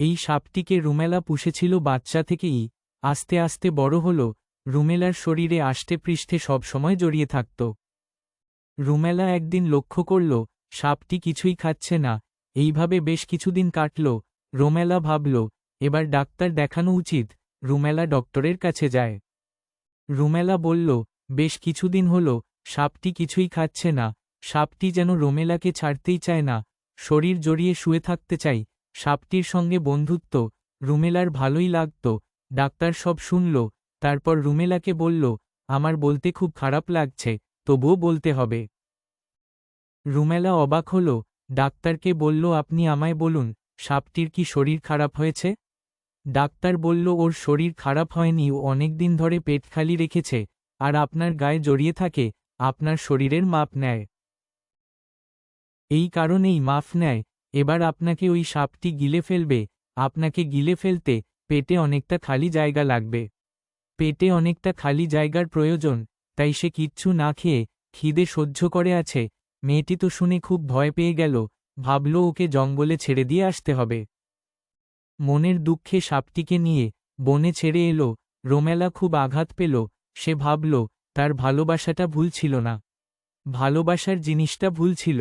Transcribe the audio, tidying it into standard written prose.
এই সাপটিকে রুমেলা পুষেছিল বাচ্চা থেকেই। আস্তে আস্তে বড় হল, রুমেলার শরীরে আষ্টেপৃষ্ঠে সবসময় জড়িয়ে থাকত। রুমেলা একদিন লক্ষ্য করল সাপটি কিছুই খাচ্ছে না। এইভাবে বেশ কিছুদিন কাটল। রুমেলা ভাবল, এবার ডাক্তার দেখানো উচিত। রুমেলা ডক্টরের কাছে যায়। রুমেলা বলল, বেশ কিছুদিন হল সাপটি কিছুই খাচ্ছে না। সাপটি যেন রুমেলাকে ছাড়তেই চায় না, শরীর জড়িয়ে শুয়ে থাকতে চাই। সাপটির সঙ্গে বন্ধুত্ব রুমেলার ভালোই লাগত। ডাক্তার সব শুনল, তারপর রুমেলাকে বলল, আমার বলতে খুব খারাপ লাগছে, তবুও বলতে হবে। রুমেলা অবাক হল, ডাক্তারকে বলল, আপনি আমায় বলুন, সাপটির কি শরীর খারাপ হয়েছে? ডাক্তার বলল, ওর শরীর খারাপ হয়নি, ও অনেকদিন ধরে পেট খালি রেখেছে, আর আপনার গায়ে জড়িয়ে থাকে, আপনার শরীরের মাপ নেয়। এই কারণেই মাফ নেয়। এবার আপনাকে ওই সাপটি গিলে ফেলবে। আপনাকে গিলে ফেলতে পেটে অনেকটা খালি জায়গা লাগবে। পেটে অনেকটা খালি জায়গার প্রয়োজন, তাই সে কিচ্ছু না খেয়ে খিদে সহ্য করে আছে। মেয়েটি তো শুনে খুব ভয় পেয়ে গেল, ভাবল ওকে জঙ্গলে ছেড়ে দিয়ে আসতে হবে। মনের দুঃখে সাপটিকে নিয়ে বনে ছেড়ে এলো। রুমেলা খুব আঘাত পেল। সে ভাবল, তার ভালোবাসাটা ভুল ছিল না, ভালোবাসার জিনিসটা ভুল ছিল।